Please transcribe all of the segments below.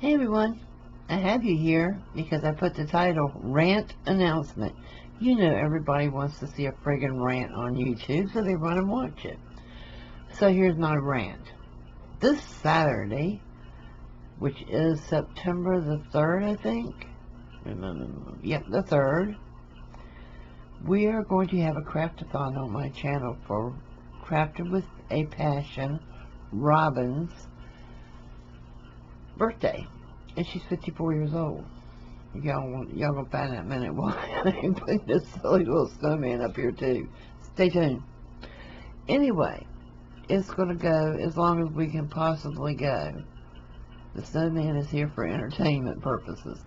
Hey everyone, I have you here because I put the title Rant Announcement. You know everybody wants to see a friggin' rant on YouTube, so they run and watch it. So here's my rant. This Saturday, which is September the 3rd, I think. Yep, the 3rd. We are going to have a craft-a-thon on my channel for Crafted with a Passion, Robin's birthday, and she's 54 years old. Y'all gonna find out in a minute why I'm putting this silly little snowman up here too. Stay tuned. Anyway, it's gonna go as long as we can possibly go. The snowman is here for entertainment purposes.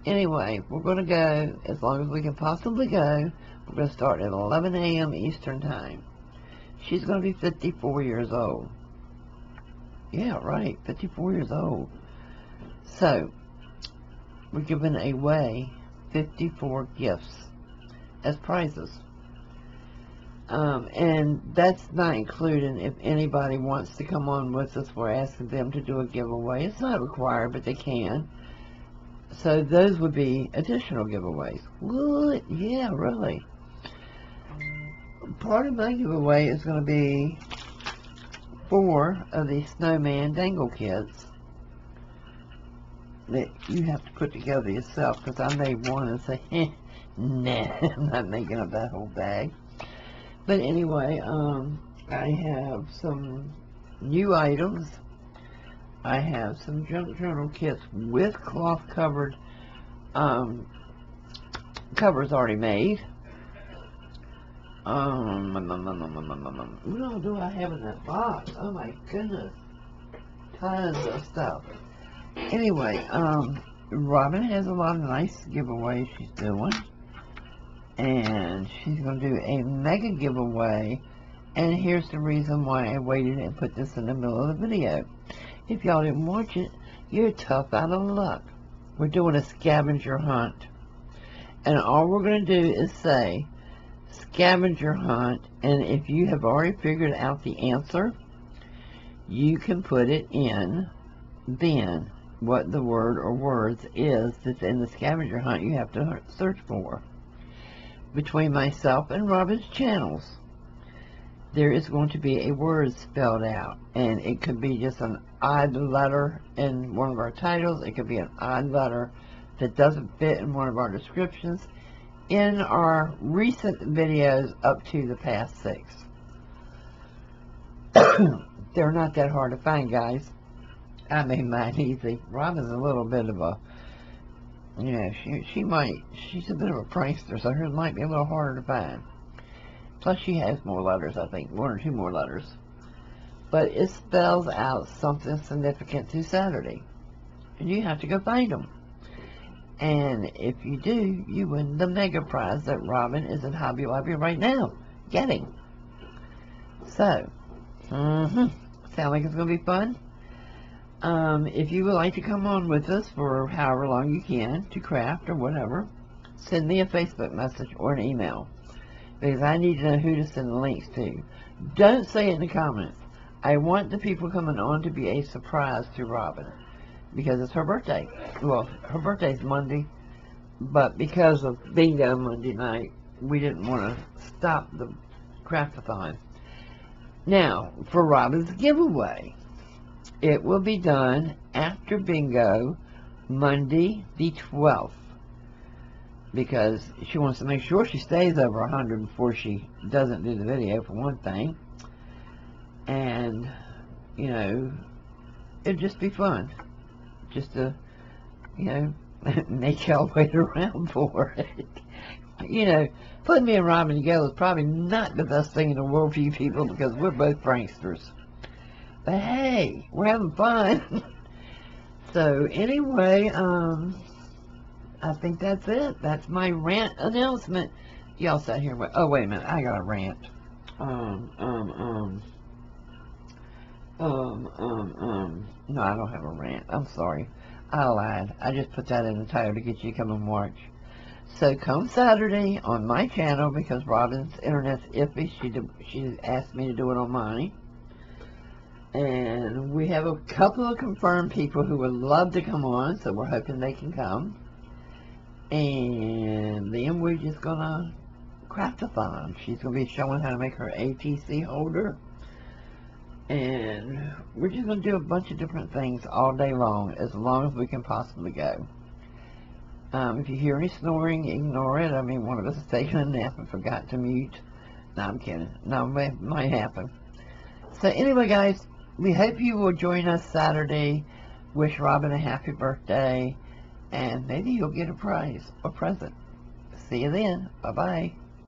Anyway, we're gonna go as long as we can possibly go. We're gonna start at 11 a.m. Eastern time. She's gonna be 54 years old. Yeah, right, 54 years old. So, we're giving away 54 gifts as prizes. And that's not including if anybody wants to come on with us. We're asking them to do a giveaway. It's not required, but they can. So those would be additional giveaways. What? Yeah, really. Part of my giveaway is going to be 4 of these snowman dangle kits that you have to put together yourself, because I made one and say, nah, I'm not making up that whole bag. But anyway, I have some new items. I have some junk journal kits with cloth covered covers already made. What all do I have in that box? Oh my goodness, tons of stuff. Anyway, Robin has a lot of nice giveaways she's doing, and she's going to do a mega giveaway, and here's the reason why I waited and put this in the middle of the video. If y'all didn't watch it, you're tough out of luck. We're doing a scavenger hunt, and all we're going to do is say scavenger hunt, and if you have already figured out the answer, you can put it in then what the word or words is that's in the scavenger hunt you have to search for. Between myself and Robin's channels, there is going to be a word spelled out, and it could be just an odd letter in one of our titles. It could be an odd letter that doesn't fit in one of our descriptions in our recent videos up to the past 6. They're not that hard to find, guys. I made mine easy. Robin's a little bit of a, you know, she's a bit of a prankster, so hers might be a little harder to find. Plus she has more letters, I think, 1 or 2 more letters. But it spells out something significant to Saturday, and you have to go find them. And if you do, you win the mega prize that Robin is in Hobby Lobby right now getting. So, sound like it's going to be fun? If you would like to come on with us for however long you can to craft or whatever, send me a Facebook message or an email, because I need to know who to send the links to. Don't say it in the comments. I want the people coming on to be a surprise to Robin, because it's her birthday. Well, her birthday's Monday, but because of bingo Monday night, we didn't want to stop the craft-a-thon. Now, for Robin's giveaway, it will be done after bingo, Monday the 12th, because she wants to make sure she stays over 100 before she doesn't do the video, for one thing. And, you know, it'd just be fun. Just to, you know, make y'all wait around for it. You know, putting me and Robin together is probably not the best thing in the world for you people, because we're both pranksters. But hey, we're having fun. So anyway, I think that's it. That's my rant announcement. Y'all sat here with, oh wait a minute, I got a rant. No, I don't have a rant. I'm sorry. I lied. I just put that in the title to get you to come and watch. So come Saturday on my channel, because Robin's internet's iffy. She asked me to do it on mine. And we have a couple of confirmed people who would love to come on, so we're hoping they can come. And then we're just going to craft-a-thon. She's going to be showing how to make her ATC holder. And we're just going to do a bunch of different things all day long as we can possibly go. If you hear any snoring, ignore it. I mean, one of us is taking a nap and forgot to mute. No, I'm kidding. No, it might happen. So anyway, guys, we hope you will join us Saturday. Wish Robin a happy birthday. And maybe you'll get a prize or present. See you then. Bye-bye.